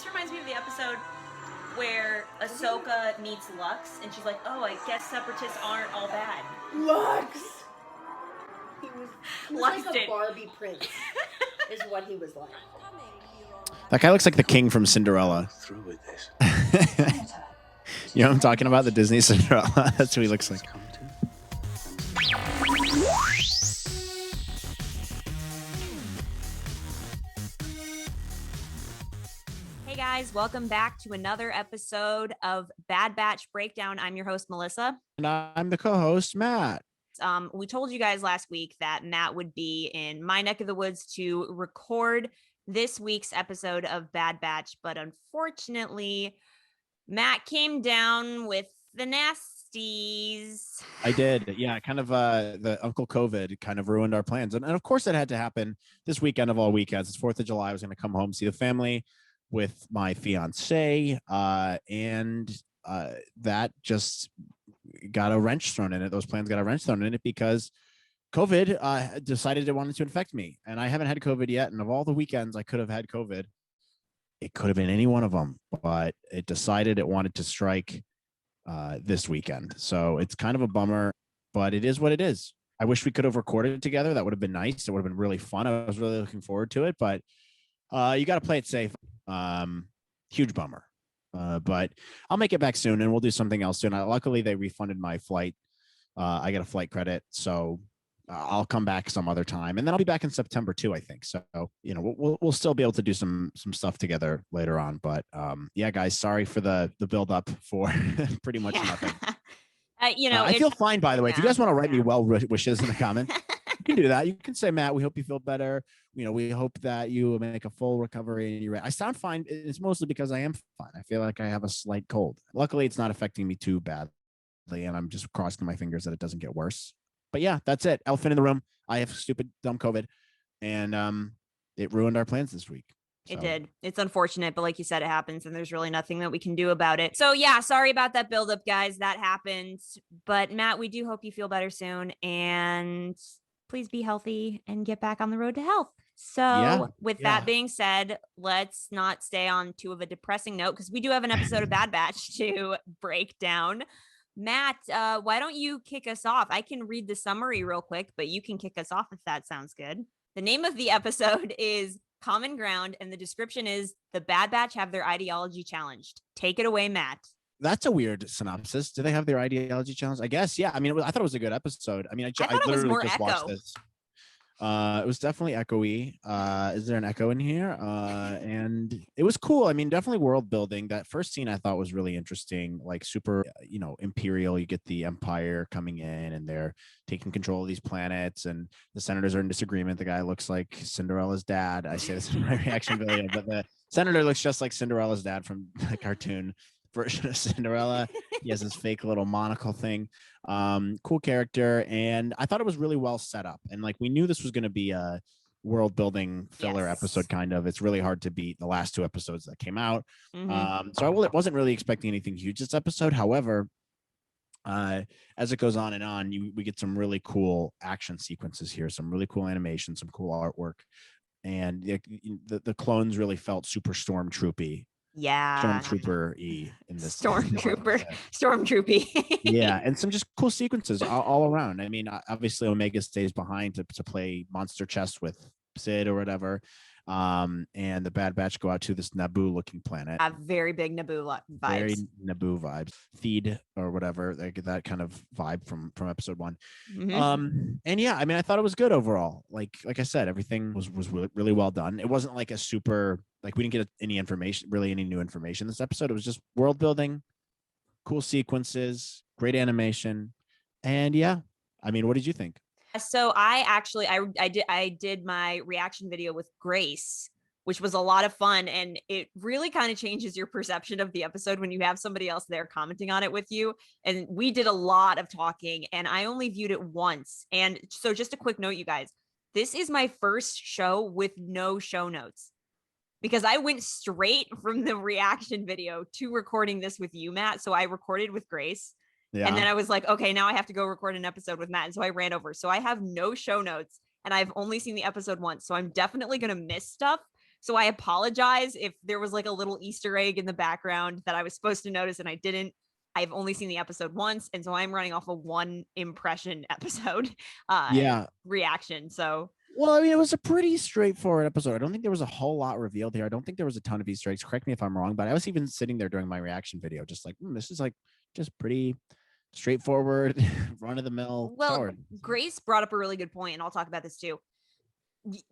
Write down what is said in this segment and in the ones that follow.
This reminds me of the episode where Ahsoka meets Lux, and she's like, "Oh, I guess separatists aren't all bad." Lux! He was Lux like did. a Barbie prince, is what he was like. That guy looks like the king from Cinderella. Through with this. You know what I'm talking about? The Disney Cinderella. That's who he looks like. Hey guys, welcome back to another episode of Bad Batch Breakdown. I'm your host, Melissa. And I'm the co-host, Matt. We told you guys last week that Matt would be in my neck of the woods to record this week's episode of Bad Batch, but unfortunately, Matt came down with the nasties. I did. Yeah, kind of the Uncle COVID kind of ruined our plans. And of course, it had to happen this weekend of all weekends. It's 4th of July. I was going to come home, see the family with my fiance, and that just got a wrench thrown in it. Those plans got a wrench thrown in it because COVID decided it wanted to infect me, and I haven't had COVID yet. And of all the weekends I could have had COVID, it could have been any one of them, but it decided it wanted to strike this weekend. So it's kind of a bummer, but it is what it is. I wish we could have recorded it together. That would have been nice. It would have been really fun. I was really looking forward to it, but you got to play it safe. Huge bummer. But I'll make it back soon, and we'll do something else soon. Luckily, they refunded my flight. I got a flight credit, so I'll come back some other time, and then I'll be back in September too, I think. So, you know, we'll still be able to do some stuff together later on. But yeah, guys, sorry for the build up for pretty much nothing. I feel fine, by the way. If you guys want to write me well wishes in the comments, you can do that. You can say, Matt, we hope you feel better. You know, we hope that you make a full recovery and you're right. I sound fine. It's mostly because I am fine. I feel like I have a slight cold. Luckily, it's not affecting me too badly, and I'm just crossing my fingers that it doesn't get worse. But yeah, that's it. Elephant in the room. I have stupid, dumb COVID, and it ruined our plans this week. So. It did. It's unfortunate, but like you said, it happens, and there's really nothing that we can do about it. So yeah, sorry about that buildup, guys. That happens. But Matt, we do hope you feel better soon, and please be healthy and get back on the road to health. So with that being said, let's not stay on too of a depressing note, because we do have an episode of Bad Batch to break down. Matt, why don't you kick us off? I can read the summary real quick, but you can kick us off if that sounds good. The name of the episode is Common Ground, and the description is the Bad Batch have their ideology challenged. Take it away, Matt. That's a weird synopsis. Do they have their ideology challenged? I guess. Yeah. I mean, I thought it was a good episode. I mean, I literally just watched this. It was definitely echoey. Is there an echo in here? And it was cool. I mean, definitely world building. That first scene I thought was really interesting, like super, imperial. You get the Empire coming in and they're taking control of these planets, and the senators are in disagreement. The guy looks like Cinderella's dad. I say this in my reaction video, but the senator looks just like Cinderella's dad from the cartoon version of Cinderella. He has this fake little monocle thing. Cool character, and I thought it was really well set up, and like we knew this was going to be a world building filler episode, kind of. It's really hard to beat the last 2 episodes that came out. So I wasn't really expecting anything huge this episode. However, as it goes on and on, we get some really cool action sequences here, some really cool animation, some cool artwork, and the clones really felt super stormtroopy. Stormtrooper-y in this. Stormtroopy. Yeah, and some just cool sequences all around. I mean, obviously Omega stays behind to play monster chess with Sid or whatever. And the Bad Batch go out to this Naboo-looking planet. Very big Naboo vibes. Very Naboo vibes. Feed or whatever. They get that kind of vibe from episode 1. And yeah, I mean, I thought it was good overall. Like I said, everything was really well done. It wasn't like a super, like we didn't get any new information this episode. It was just world building, cool sequences, great animation. And yeah, I mean, what did you think? So I did my reaction video with Grace, which was a lot of fun, and it really kind of changes your perception of the episode when you have somebody else there commenting on it with you. And we did a lot of talking, and I only viewed it once. And so just a quick note, you guys, this is my first show with no show notes, because I went straight from the reaction video to recording this with you, Matt. So I recorded with Grace. Yeah. And then I was like, okay, now I have to go record an episode with Matt. And so I ran over. So I have no show notes, and I've only seen the episode once. So I'm definitely going to miss stuff. So I apologize if there was like a little Easter egg in the background that I was supposed to notice and I didn't. I've only seen the episode once, and so I'm running off a one impression episode Yeah. reaction. So Well, I mean, it was a pretty straightforward episode. I don't think there was a whole lot revealed here. I don't think there was a ton of Easter eggs. Correct me if I'm wrong, but I was even sitting there during my reaction video, just like, this is like just pretty straightforward, run of the mill. well, Grace brought up a really good point, and I'll talk about this too.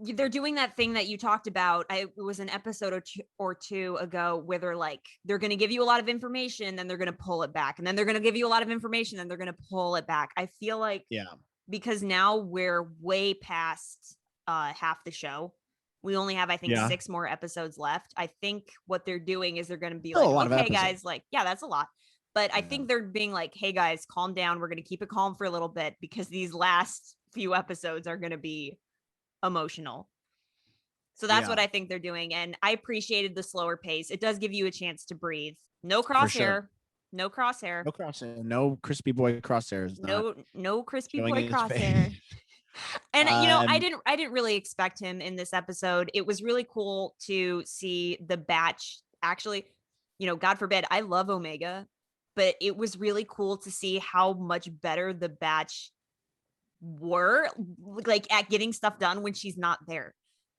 They're doing that thing that you talked about. It was an episode or two ago where they're going to give you a lot of information, then they're going to pull it back, and then they're going to give you a lot of information, then they're going to pull it back. I feel like, because now we're way past half the show. We only have, I think, 6 more episodes left. I think what they're doing is they're going to be like, okay, guys, like, yeah, that's a lot. But I think they're being like, hey, guys, calm down. We're going to keep it calm for a little bit because these last few episodes are going to be emotional. So that's what I think they're doing. And I appreciated the slower pace. It does give you a chance to breathe. No crosshair. Sure. No crosshair. No crosshair. No crispy boy crosshairs. No crispy boy crosshair. And I didn't really expect him in this episode. It was really cool to see the batch actually, God forbid, I love Omega, but it was really cool to see how much better the batch were like at getting stuff done when she's not there.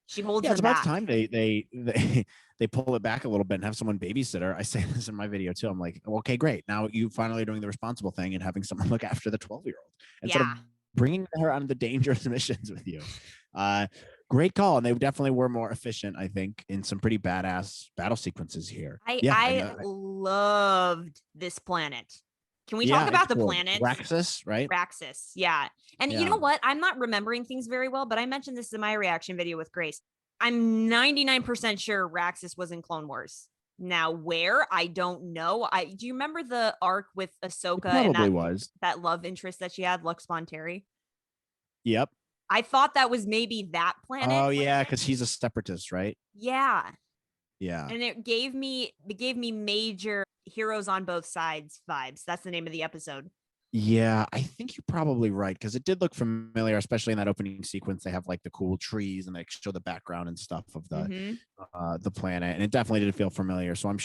She holds it's them about back. time they pull it back a little bit and have someone babysit her. I say this in my video too. I'm like, okay, great. Now you finally are doing the responsible thing and having someone look after the 12-year-old instead of bringing her on the dangerous missions with you. Great call. And they definitely were more efficient, I think, in some pretty badass battle sequences here. I loved this planet. Can we talk about the planet? Raxus, right? Raxus, yeah. And you know what? I'm not remembering things very well, but I mentioned this in my reaction video with Grace. I'm 99% sure Raxus was in Clone Wars. Now, where? I don't know. Do you remember the arc with Ahsoka and that love interest that she had, Lux Bonteri? Yep. I thought that was maybe that planet. Oh, yeah, because he's a separatist, right? Yeah. Yeah. And it gave me major heroes on both sides vibes. That's the name of the episode. Yeah, I think you're probably right because it did look familiar, especially in that opening sequence. They have like the cool trees and they show the background and stuff of the planet, and it definitely did feel familiar. So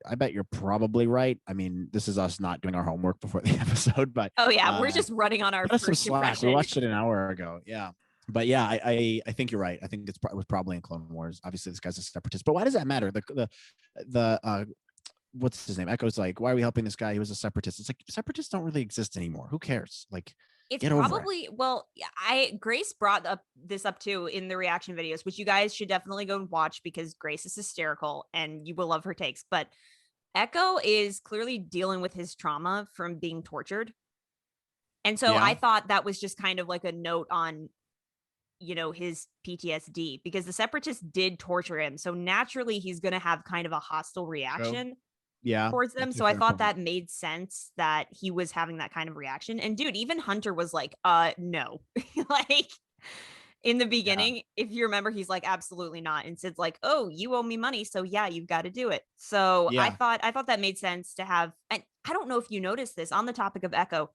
I bet you're probably right. I mean, this is us not doing our homework before the episode, but we're just running on our first impression. We watched it an hour ago. Yeah. But yeah, I think you're right. I think it was probably in Clone Wars. Obviously, this guy's a separatist. But why does that matter? The what's his name? Echo's like, why are we helping this guy? He was a separatist. It's like separatists don't really exist anymore. Who cares? Like, it's probably Grace brought this up too in the reaction videos, which you guys should definitely go and watch because Grace is hysterical and you will love her takes. But Echo is clearly dealing with his trauma from being tortured. And so I thought that was just kind of like a note on his PTSD because the separatists did torture him. So naturally he's going to have kind of a hostile reaction towards them. So I thought that made sense that he was having that kind of reaction. And dude, even Hunter was like, no, like in the beginning, if you remember, he's like, absolutely not. And Sid's like, oh, you owe me money. So yeah, you've got to do it. So I thought that made sense to have, and I don't know if you noticed this on the topic of Echo,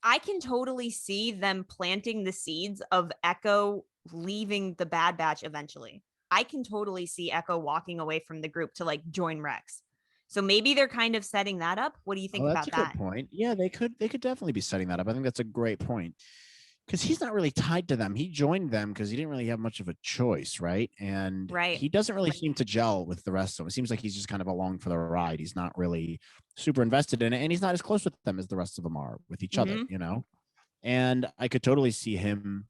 I can totally see them planting the seeds of Echo leaving the Bad Batch eventually. I can totally see Echo walking away from the group to like join Rex. So maybe they're kind of setting that up. What do you think about that? That's a good point. Yeah, they could definitely be setting that up. I think that's a great point. Because he's not really tied to them. He joined them because he didn't really have much of a choice, right? And he doesn't really seem to gel with the rest of them. It seems like he's just kind of along for the ride. He's not really super invested in it, and he's not as close with them as the rest of them are with each other, And I could totally see him,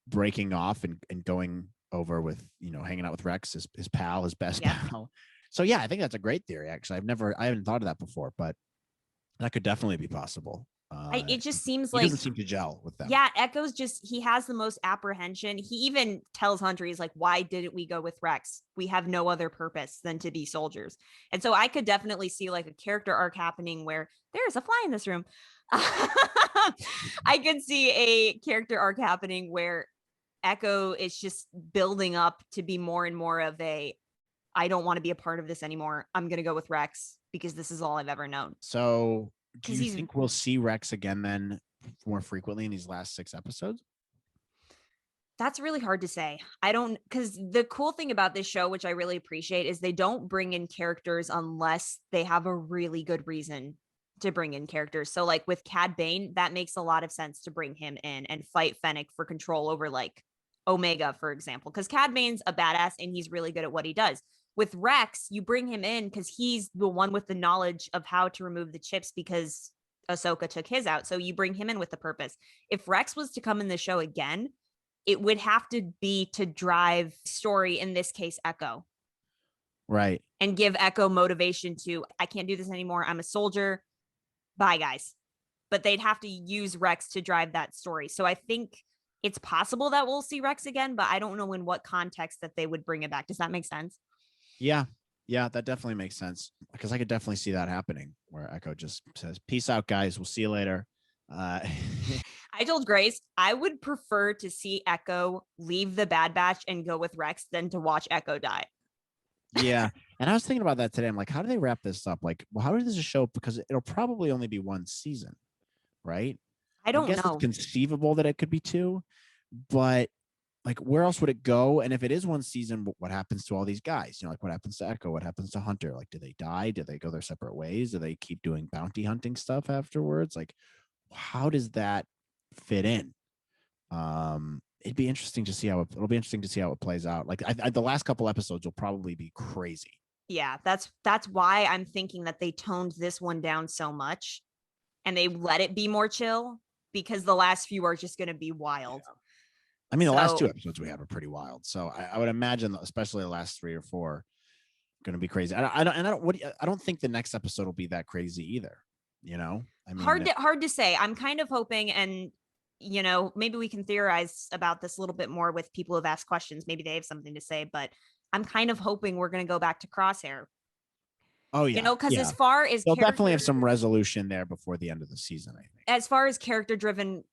breaking off and going over with, hanging out with Rex, his pal, his best pal. So yeah, I think that's a great theory. Actually, I haven't thought of that before, but that could definitely be possible. It just seems he doesn't seem to gel with them. Yeah, Echo's he has the most apprehension. He even tells Hunter, he's like, why didn't we go with Rex? We have no other purpose than to be soldiers. And so I could definitely see like a character arc happening where there's a fly in this room. I could see a character arc happening where Echo is just building up to be more and more of I don't want to be a part of this anymore. I'm going to go with Rex because this is all I've ever known. So do you think we'll see Rex again then more frequently in these last 6 episodes? That's really hard to say. I don't, because the cool thing about this show, which I really appreciate, is they don't bring in characters unless they have a really good reason to bring in characters. So, like with Cad Bane, that makes a lot of sense to bring him in and fight Fennec for control over like Omega, for example, because Cad Bane's a badass and he's really good at what he does. With Rex, you bring him in because he's the one with the knowledge of how to remove the chips because Ahsoka took his out. So you bring him in with the purpose. If Rex was to come in the show again, it would have to be to drive story, in this case, Echo, Right. and give Echo motivation to, I can't do this anymore. I'm a soldier. Bye, guys. But they'd have to use Rex to drive that story. So I think it's possible that we'll see Rex again, but I don't know in what context that they would bring it back. Does that make sense? Yeah. Yeah, that definitely makes sense because I could definitely see that happening where Echo just says, "Peace out, guys. We'll see you later." I told Grace I would prefer to see Echo leave the Bad Batch and go with Rex than to watch Echo die. Yeah. And I was thinking about that today. I'm like, how do they wrap this up? Like, well, how does this show? Because it'll probably only be one season, right? I I don't guess it's know. conceivable that it could be two, but like, where else would it go? And if it is one season, what happens to all these guys? You know, like what happens to Echo? What happens to Hunter? Like, do they die? Do they go their separate ways? Do they keep doing bounty hunting stuff afterwards? Like, how does that fit in? It'd be interesting to see how it'll be interesting to see how it plays out. Like, the last couple episodes will probably be crazy. Yeah, that's why I'm thinking that they toned this one down so much and they let it be more chill, because the last few are just going to be wild. Yeah. I mean, the last two So episodes we had were pretty wild. So I would imagine, especially the last 3 or 4, going to be crazy. I don't think the next episode will be that crazy either. You know, I mean, hard to say. I'm kind of hoping, and maybe we can theorize about this a little bit more with people who've asked questions. Maybe they have something to say, but I'm kind of hoping we're going to go back to Crosshair. oh yeah, Because yeah. as far as They'll definitely have some resolution there before the end of the season, I think. as far as character driven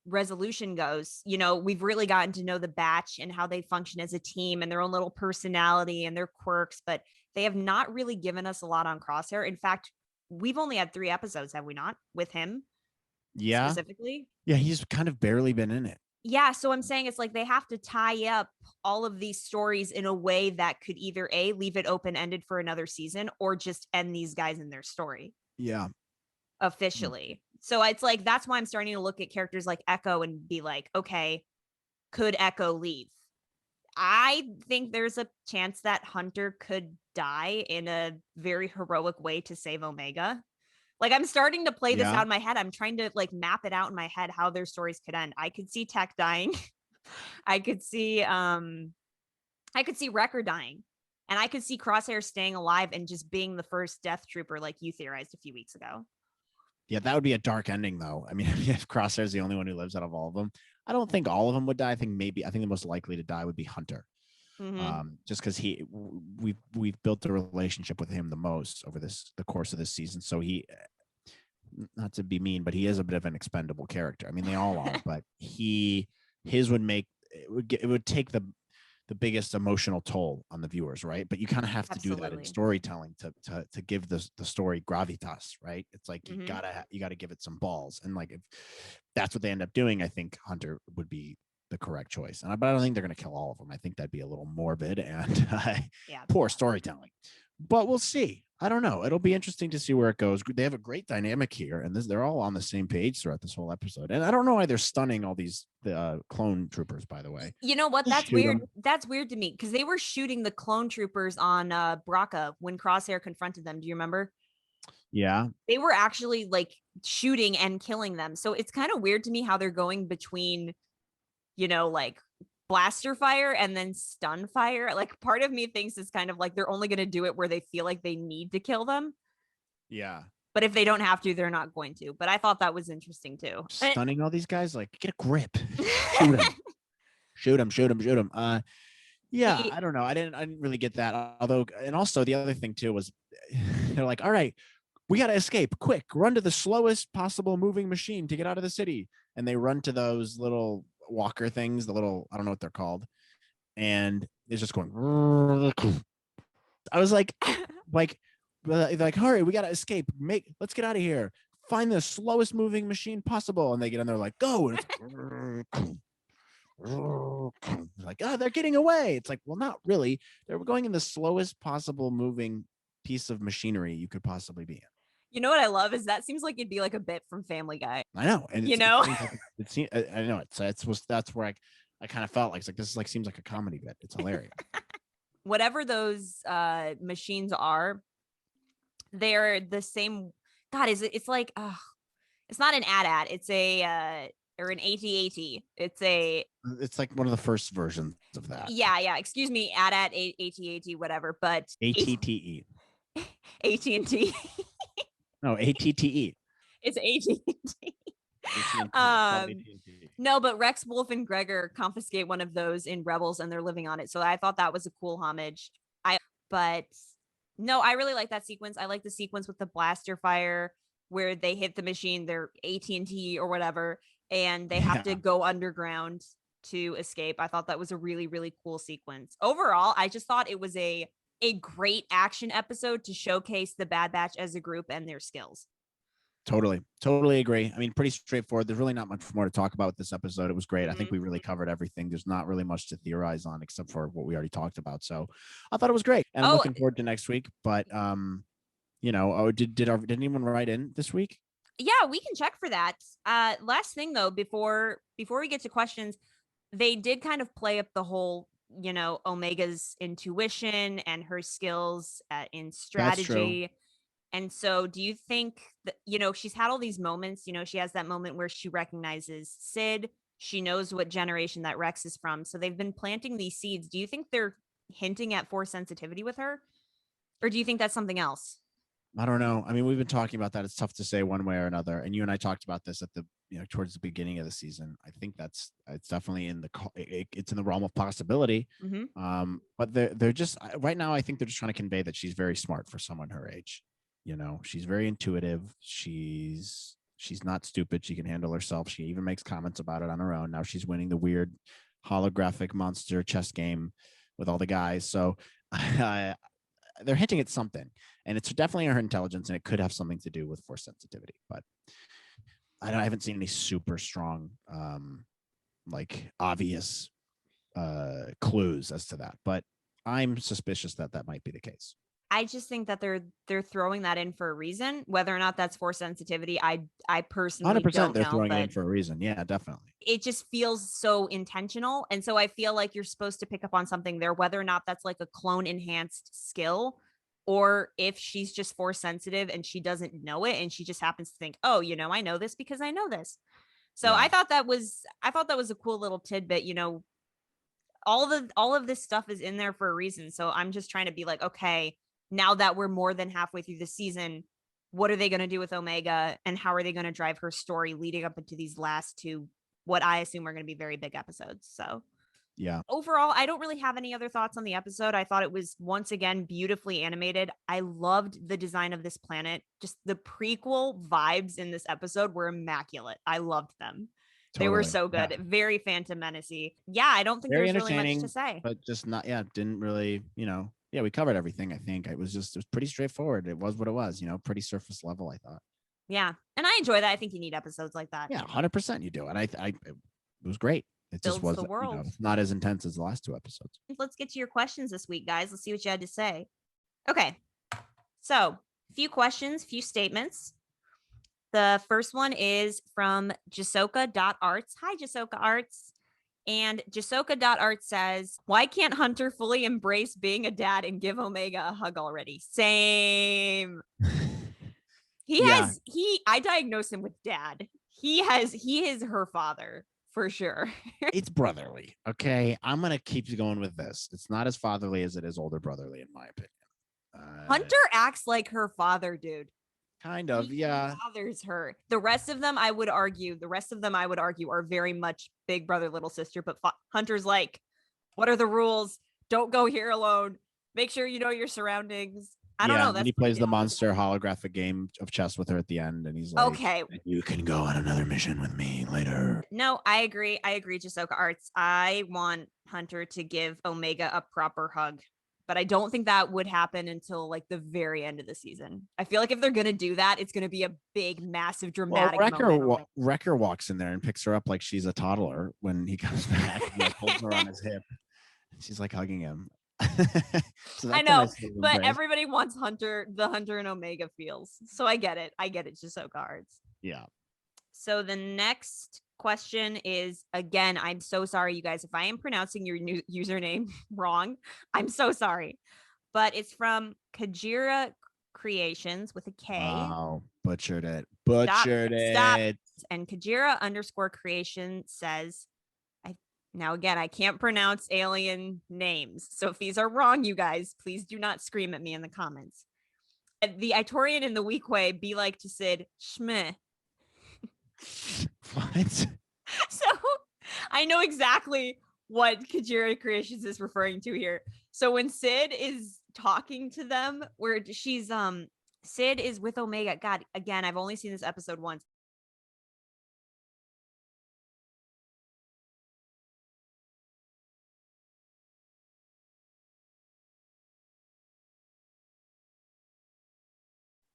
resolution goes, we've really gotten to know the Batch and how they function as a team and their own little personality and their quirks, but they have not really given us a lot on Crosshair. In fact, we've only had 3 episodes, have we not, with him Yeah. specifically? Yeah, he's kind of barely been in it. Yeah, so I'm saying it's like they have to tie up all of these stories in a way that could either A, leave it open-ended for another season, or just end these guys in their story. Yeah. Officially. So it's like, that's why I'm starting to look at characters like Echo and be like, okay, could Echo leave? I think there's a chance that Hunter could die in a very heroic way to save Omega. Like, I'm starting to play this out in my head. I'm trying to like map it out in my head how their stories could end. I could see Tech dying. I could see Wrecker dying. And I could see Crosshair staying alive and just being the first Death Trooper, like you theorized a few weeks ago. Yeah, that would be a dark ending, though. I mean, if Crosshair's the only one who lives out of all of them, I don't think all of them would die. I think the most likely to die would be Hunter, just because we've built the relationship with him the most over the course of this season. So he, not to be mean, but he is a bit of an expendable character. I mean, they all are, but his would make it would take the biggest emotional toll on the viewers, right? But you kind of have to do that in storytelling to give the story gravitas, right? It's like you gotta give it some balls, and like if that's what they end up doing, I think Hunter would be the correct choice. But I don't think they're gonna kill all of them. I think that'd be a little morbid and poor storytelling. But we'll see. I don't know. It'll be interesting to see where it goes. They have a great dynamic here, and they're all on the same page throughout this whole episode. And I don't know why they're stunning all these clone troopers, by the way. You know what? That's weird. That's weird to me because they were shooting the clone troopers on Braca when Crosshair confronted them. Do you remember? Yeah. They were actually like shooting and killing them. So it's kind of weird to me how they're going between, like blaster fire and then stun fire. Like, part of me thinks it's kind of like they're only going to do it where they feel like they need to kill them. Yeah. But if they don't have to, they're not going to. But I thought that was interesting too. Stunning all these guys, like, get a grip. Shoot them. Yeah, I don't know. I didn't really get that. Although, and also the other thing too was they're like, all right, we got to escape quick, run to the slowest possible moving machine to get out of the city. And they run to those little walker things, I don't know what they're called. And it's just going, I was like, hurry, we got to escape. Let's get out of here. Find the slowest moving machine possible. And they get in there like, go. And like, oh, they're getting away. It's like, well, not really. They were going in the slowest possible moving piece of machinery you could possibly be in. You know what I love is that seems like it'd be like a bit from Family Guy. I know, and You it know? seems like I know that's where I kind of felt like it's like this is like seems like a comedy bit. It's hilarious. Whatever those machines are, they're the same. God, it's like it's not an AT-AT, it's a or an AT-AT. It's like one of the first versions of that. Yeah. Excuse me, AT-AT, AT-AT, whatever. But ATTE. AT&T. No, ATTE. It's AT&T. AT&T. No, but Rex, Wolf, and Gregor confiscate one of those in Rebels, and they're living on it. So I thought that was a cool homage. But no, I really like that sequence. I like the sequence with the blaster fire where they hit the machine, their AT&T or whatever, and they have to go underground to escape. I thought that was a really, really cool sequence. Overall, I just thought it was a great action episode to showcase the Bad Batch as a group and their skills. Totally agree. I mean, pretty straightforward. There's really not much more to talk about with this episode. It was great. Mm-hmm. I think we really covered everything. There's not really much to theorize on except for what we already talked about. So I thought it was great, and I'm looking forward to next week. But did anyone write in this week? Yeah, we can check for that. Last thing though, before we get to questions, they did kind of play up the whole, Omega's intuition and her skills in strategy. And so do you think that, she's had all these moments, she has that moment where she recognizes Sid, she knows what generation that Rex is from. So they've been planting these seeds. Do you think they're hinting at Force sensitivity with her? Or do you think that's something else? I don't know. I mean, we've been talking about that. It's tough to say one way or another. And you and I talked about this at the, towards the beginning of the season. I think it's definitely it's in the realm of possibility. Mm-hmm. But they're just right now, I think they're just trying to convey that she's very smart for someone her age. She's very intuitive. She's not stupid. She can handle herself. She even makes comments about it on her own. Now she's winning the weird holographic monster chess game with all the guys. So they're hinting at something, and it's definitely her intelligence, and it could have something to do with Force sensitivity. But I haven't seen any super strong, obvious clues as to that. But I'm suspicious that might be the case. I just think that they're throwing that in for a reason. Whether or not that's Force sensitivity, I personally 100% don't know. They're throwing it in for a reason. Yeah, definitely. It just feels so intentional, and so I feel like you're supposed to pick up on something there, whether or not that's like a clone enhanced skill, or if she's just Force sensitive and she doesn't know it, and she just happens to think, oh, I know this because I know this. So yeah. I thought that was a cool little tidbit. All of this stuff is in there for a reason. So I'm just trying to be like, okay, now that we're more than halfway through the season, what are they going to do with Omega, and how are they going to drive her story leading up into these last two, what I assume are going to be very big episodes. So yeah, overall, I don't really have any other thoughts on the episode. I thought it was once again beautifully animated. I loved the design of this planet. Just the prequel vibes in this episode were immaculate. I loved them. Totally. They were so good. Yeah. Very Phantom Menace-y. Yeah, I don't think there's really much to say. But just not, didn't really, yeah, we covered everything. I think it was pretty straightforward. It was what it was, pretty surface level, I thought. Yeah. And I enjoy that. I think you need episodes like that. Yeah, 100% you do. And it was great. It just was not as intense as the last two episodes. Let's get to your questions this week, guys. Let's see what you had to say. Okay. So a few questions, few statements. The first one is from Jasoka.arts. Hi, Jasoka Arts. And Jasoka.art says, why can't Hunter fully embrace being a dad and give Omega a hug already? Same. I diagnosed him with dad. He is her father for sure. It's brotherly. Okay. I'm going to keep going with this. It's not as fatherly as it is older brotherly, in my opinion. Hunter acts like her father, dude. Kind of, yeah. Bothers her. The rest of them, I would argue, are very much big brother, little sister. But Hunter's like, what are the rules? Don't go here alone. Make sure you know your surroundings. I don't know. That's he plays the monster holographic game of chess with her at the end, and he's like, okay, you can go on another mission with me later. No, I agree. Jasoka Arts. I want Hunter to give Omega a proper hug. but I don't think that would happen until like the very end of the season. I feel like if they're gonna do that, it's gonna be a big, massive, dramatic moment. Wrecker walks in there and picks her up like she's a toddler when he comes back and like, holds her on his hip. She's like hugging him. So I know, but everybody wants the Hunter and Omega feels. So I get it. Just so cards. Yeah. So the next question is, again, I'm so sorry, you guys, if I am pronouncing your new username wrong. I'm so sorry, but it's from Kajira Creations with a K. Wow, butchered it. Stop. And Kajira_creation says, now again, I can't pronounce alien names. So if these are wrong, you guys, please do not scream at me in the comments. The Itorian in the weak way be like to Sid, Shmeh. What? So I know exactly what Kajira Creations is referring to here. So when Sid is talking to them, where she's Sid is with Omega. God, again, I've only seen this episode once.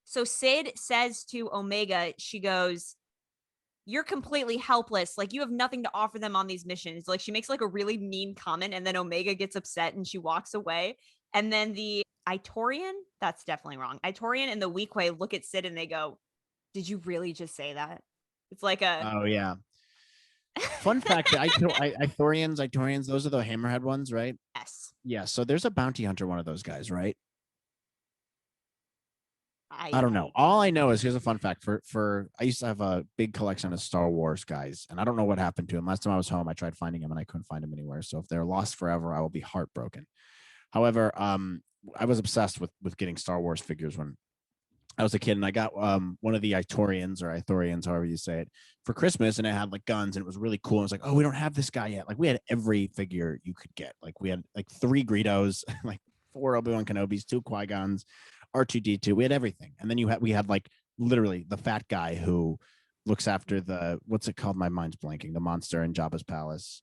So Sid says to Omega, she goes, "You're completely helpless. Like, you have nothing to offer them on these missions." Like, she makes like a really mean comment, and then Omega gets upset and she walks away. And then the Itorian, that's definitely wrong. Itorian and the weak way look at Sid and they go, "Did you really just say that?" It's like a Oh yeah. Fun fact: Itorians, those are the hammerhead ones, right? yes. Yeah. So there's a bounty hunter, one of those guys, right? I don't know. All I know is here's a fun fact for I used to have a big collection of Star Wars guys, and I don't know what happened to him. Last time I was home, I tried finding him and I couldn't find him anywhere. So if they're lost forever, I will be heartbroken. However, I was obsessed with getting Star Wars figures when I was a kid, and I got one of the Itorians or Ithorians, however you say it, for Christmas, and it had like guns, and it was really cool. I was like, oh, we don't have this guy yet. Like we had every figure you could get. Like we had like 3 Greedos, like 4 Obi-Wan Kenobis, 2 Qui-Gons, R2D2. We had everything, and then we had like literally the fat guy who looks after the what's it called? My mind's blanking. The monster in Jabba's palace.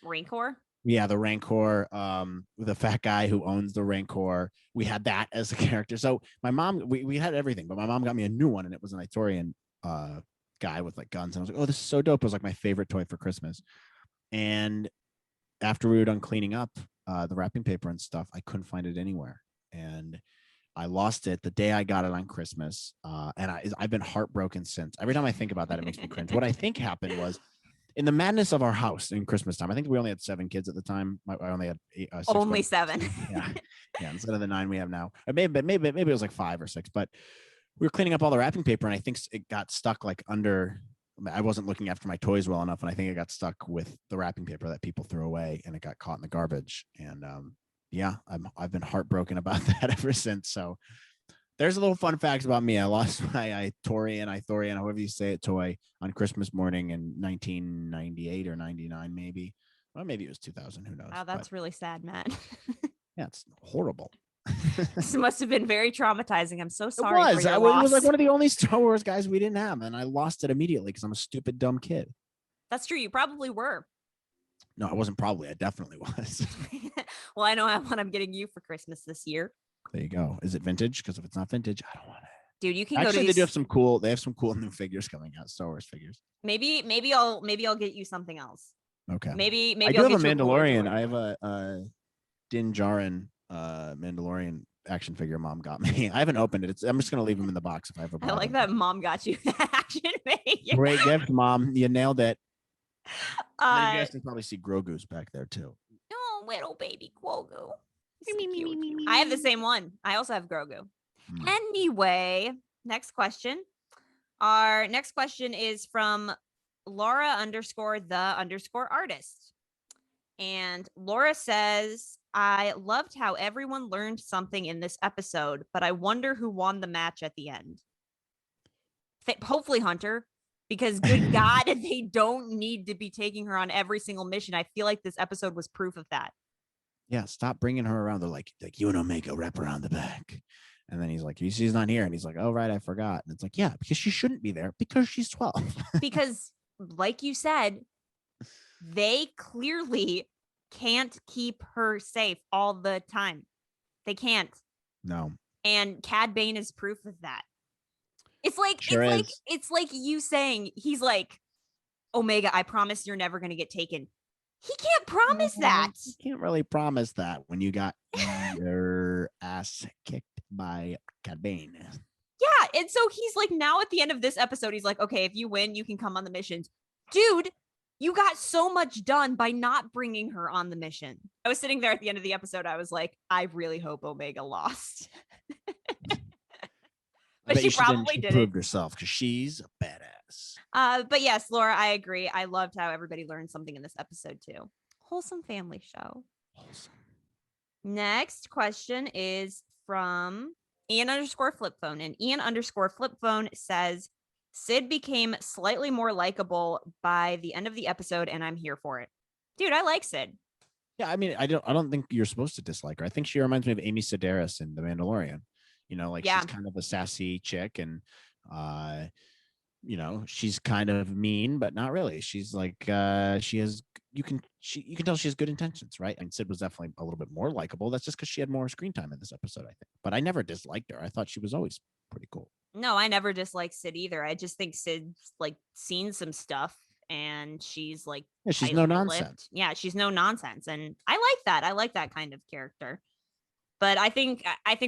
Rancor. Yeah, the Rancor, the fat guy who owns the Rancor. We had that as a character. So my mom, we had everything, but my mom got me a new one, and it was an Itorian guy with like guns. And I was like, oh, this is so dope. It was like my favorite toy for Christmas. And after we were done cleaning up the wrapping paper and stuff, I couldn't find it anywhere. And I lost it the day I got it on Christmas. And I've been heartbroken since. Every time I think about that, it makes me cringe. What I think happened was, in the madness of our house in Christmas time, I think we only had 7 kids at the time. I only had 6 only 7. Yeah, instead of the 9 we have now. Maybe it was like 5 or 6. But we were cleaning up all the wrapping paper, and I think it got stuck like under. I wasn't looking after my toys well enough, and I think it got stuck with the wrapping paper that people threw away, and it got caught in the garbage. And yeah, I've been heartbroken about that ever since. So there's a little fun facts about me. I lost my Ithorian, however you say it, toy on Christmas morning in 1998 or 99, maybe. Well, maybe it was 2000. Who knows? Wow, that's really sad, Matt. Yeah, it's horrible. This must have been very traumatizing. I'm so sorry. It was. For your It loss. was like one of the only Star Wars guys we didn't have, and I lost it immediately because I'm a stupid, dumb kid. That's true. You probably were. No, I wasn't probably. I definitely was. Well, I know what I'm getting you for Christmas this year. There you go. Is it vintage? Because if it's not vintage, I don't want it. Dude, you can Actually, go to they do have some cool. They have some cool new figures coming out. Star Wars figures. Maybe I'll get you something else. Okay. Maybe I do have a Mandalorian. I have a Din Djarin Mandalorian action figure mom got me. I haven't opened it. I'm just gonna leave him in the box if I ever. I like that mom got you that action figure. Great gift, Mom. You nailed it. You guys can probably see Grogu's back there too. Oh, little baby Grogu. So I have the same one. I also have Grogu. Anyway, next question. Our next question is from Laura_the_artist. And Laura says, I loved how everyone learned something in this episode, but I wonder who won the match at the end. Hopefully Hunter, because good God, they don't need to be taking her on every single mission. I feel like this episode was proof of that. Yeah, stop bringing her around. They're like you and Omega wrap around the back. And then he's like, she's not here. And he's like, oh, right, I forgot. And it's like, yeah, because she shouldn't be there because she's 12. Because like you said, they clearly can't keep her safe all the time. They can't. No. And Cad Bane is proof of that. It's like Sure is. it's like you saying, he's like, Omega, I promise you're never gonna get taken. He can't promise that. You can't really promise that when you got your ass kicked by Cad Bane. Yeah, and so he's like, now at the end of this episode, he's like, okay, if you win, you can come on the missions. Dude, you got so much done by not bringing her on the mission. I was sitting there at the end of the episode. I was like, I really hope Omega lost. But she probably did proved herself because she's a badass. But yes, Laura, I agree. I loved how everybody learned something in this episode too. Wholesome family show. Awesome. Next question is from Ian_flipphone. And Ian_flipphone says, Sid became slightly more likable by the end of the episode, and I'm here for it. Dude, I like Sid. Yeah, I mean, I don't think you're supposed to dislike her. I think she reminds me of Amy Sedaris in The Mandalorian. You know, like she's kind of a sassy chick, and you know, she's kind of mean, but not really. She's like you can tell she has good intentions, right? And Sid was definitely a little bit more likable. That's just because she had more screen time in this episode, I think. But I never disliked her. I thought she was always pretty cool. No, I never disliked Sid either. I just think Sid's like seen some stuff, and she's like, she's no nonsense. Yeah, she's no nonsense, and I like that. I like that kind of character. But I think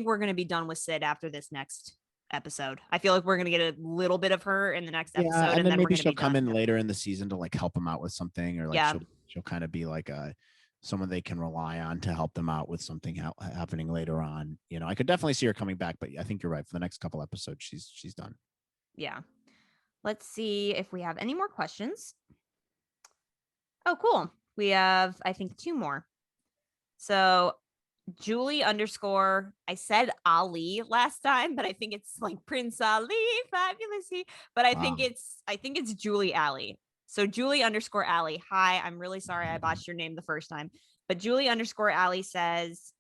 we're gonna be done with Sid after this next episode. I feel like we're gonna get a little bit of her in the next episode, and then maybe we're she'll come in later in the season to like help them out with something, or like she'll kind of be like someone they can rely on to help them out with something happening later on. You know, I could definitely see her coming back, but I think you're right. For the next couple episodes, she's done. Yeah. Let's see if we have any more questions. Oh, cool. We have, I think, 2 more. So Julie _ I said Ali last time, but I think it's like Prince Ali, fabulous. But I think it's Julie Ali. So Julie _ Ali. Hi, I'm really sorry I botched your name the first time. But Julie _ Ali says,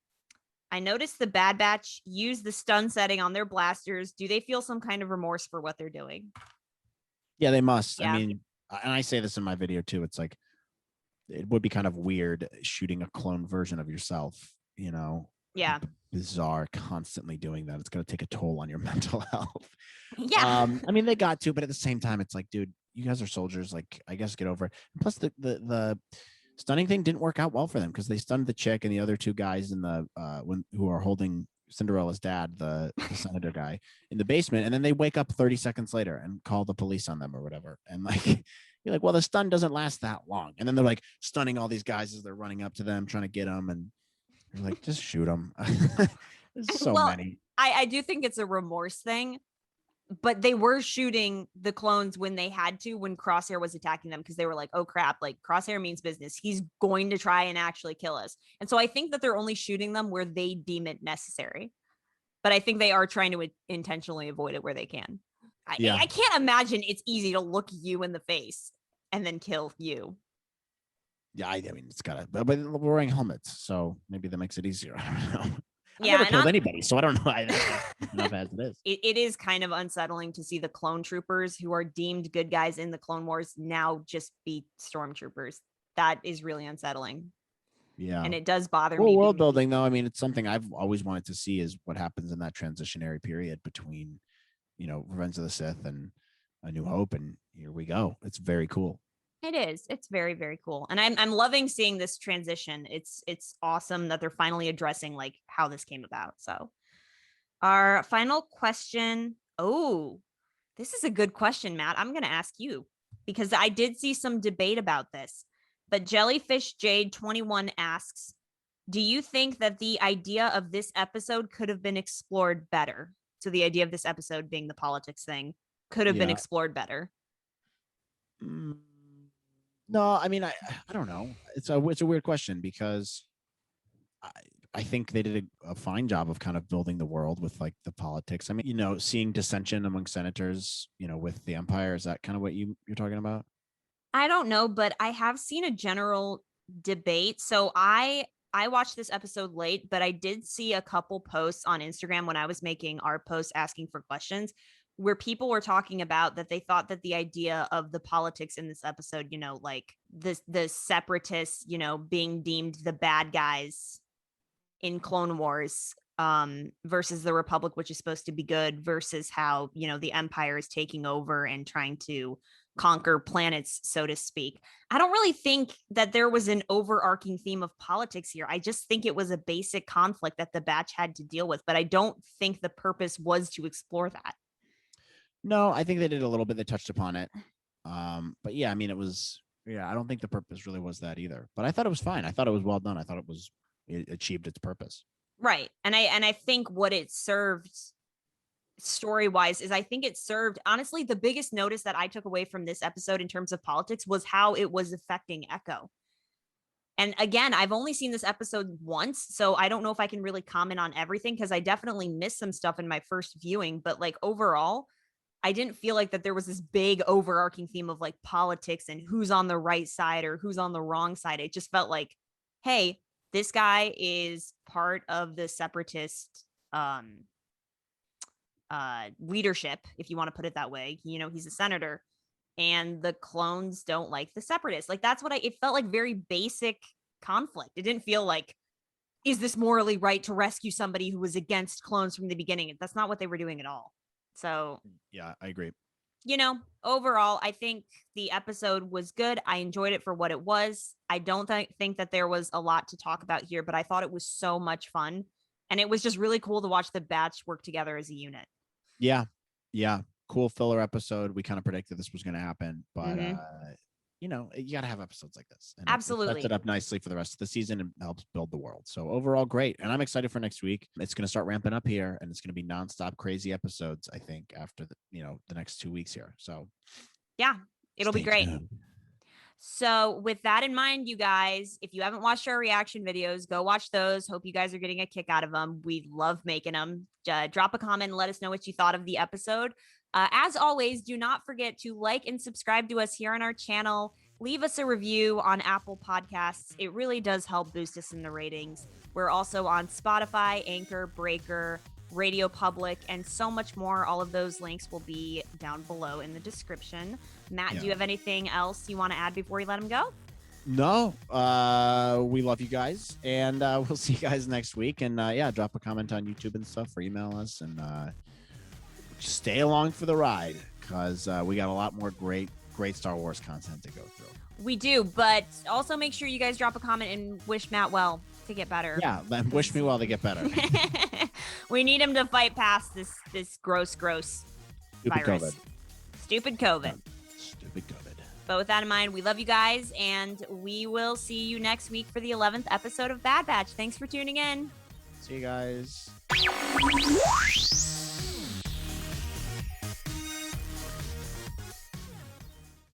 I noticed the Bad Batch use the stun setting on their blasters. Do they feel some kind of remorse for what they're doing? Yeah, they must. Yeah. I mean, and I say this in my video too. It's like, it would be kind of weird shooting a clone version of yourself, you know? Yeah. Bizarre, constantly doing that. It's going to take a toll on your mental health. Yeah. I mean, they got to, but at the same time, it's like, dude, you guys are soldiers. Like, I guess get over it. And plus, the stunning thing didn't work out well for them because they stunned the chick and the other 2 guys in the who are holding Cinderella's dad, the senator guy, in the basement, and then they wake up 30 seconds later and call the police on them or whatever. And like, you're like, well, the stun doesn't last that long. And then they're like stunning all these guys as they're running up to them, trying to get them, and you're like, just shoot them. There's so many. I do think it's a remorse thing, but they were shooting the clones when they had to, when Crosshair was attacking them, because they were like, oh crap, like Crosshair means business. He's going to try and actually kill us. And so I think that they're only shooting them where they deem it necessary. But I think they are trying to intentionally avoid it where they can. I can't imagine it's easy to look you in the face and then kill you. Yeah, I mean, it's gotta, but we're wearing helmets, so maybe that makes it easier. I don't know. I've Yeah, never killed anybody, so I don't know. Enough as it is. It is kind of unsettling to see the clone troopers who are deemed good guys in the Clone Wars now just be stormtroopers. That is really unsettling. Yeah. And it does bother me. World building, though, I mean, it's something I've always wanted to see, is what happens in that transitionary period between, you know, Revenge of the Sith and A New Hope, and here we go. It's very cool. It is. It's very, very cool. And I'm loving seeing this transition. It's awesome that they're finally addressing like how this came about. So our final question. Oh, this is a good question, Matt. I'm going to ask you because I did see some debate about this. But Jellyfish Jade 21 asks, do you think that the idea of this episode could have been explored better? So the idea of this episode being the politics thing could have been explored better. No, I mean, I don't know. It's a weird question because I think they did a fine job of kind of building the world with like the politics. I mean, you know, seeing dissension among senators, you know, with the Empire. Is that kind of what you're talking about? I don't know, but I have seen a general debate. So I watched this episode late, but I did see a couple posts on Instagram when I was making our posts asking for questions, where people were talking about that they thought that the idea of the politics in this episode, you know, like the separatists, you know, being deemed the bad guys in Clone Wars, versus the Republic, which is supposed to be good, versus how, the Empire is taking over and trying to conquer planets, so to speak. I don't really think that there was an overarching theme of politics here. I just think it was a basic conflict that the batch had to deal with, but I don't think the purpose was to explore that. No, I think they did a little bit. They touched upon it. But yeah, I mean, I don't think the purpose really was that either. But I thought it was fine. I thought it was well done. I thought it achieved its purpose. Right. And I think what it served story-wise is I think it served, honestly, the biggest notice that I took away from this episode in terms of politics was how it was affecting Echo. And again, I've only seen this episode once, so I don't know if I can really comment on everything because I definitely missed some stuff in my first viewing, but like overall, I didn't feel like that there was this big overarching theme of like politics and who's on the right side or who's on the wrong side. It just felt like, hey, this guy is part of the separatist leadership, if you want to put it that way. He's a senator, and the clones don't like the separatists. Like that's what it felt like, very basic conflict. It didn't feel like, is this morally right to rescue somebody who was against clones from the beginning? That's not what they were doing at all. So yeah, I agree. Overall, I think the episode was good. I enjoyed it for what it was. I don't think that there was a lot to talk about here, but I thought it was so much fun. And it was just really cool to watch the batch work together as a unit. Yeah. Cool filler episode. We kind of predicted this was going to happen, but you got to have episodes like this. And absolutely. It sets it up nicely for the rest of the season and helps build the world. So overall, great. And I'm excited for next week. It's going to start ramping up here, and it's going to be nonstop crazy episodes, I think, after the next 2 weeks here. So yeah, it'll be great. Tuned. So with that in mind, you guys, if you haven't watched our reaction videos, go watch those. Hope you guys are getting a kick out of them. We love making them. Drop a comment and let us know what you thought of the episode. As always, do not forget to like and subscribe to us here on our channel. Leave us a review on Apple Podcasts. It really does help boost us in the ratings. We're also on Spotify, Anchor, Breaker, Radio Public, and so much more. All of those links will be down below in the description. Matt, do you have anything else you want to add before we let him go? No, we love you guys, and we'll see you guys next week. And drop a comment on YouTube and stuff, or email us, and stay along for the ride, because we got a lot more great Star Wars content to go through. We do, but also make sure you guys drop a comment and wish Matt well to get better. Yeah, wish me well to get better. We need him to fight past this gross virus. COVID. Stupid COVID. Yeah. Stupid COVID. But with that in mind, we love you guys, and we will see you next week for the 11th episode of Bad Batch. Thanks for tuning in. See you guys.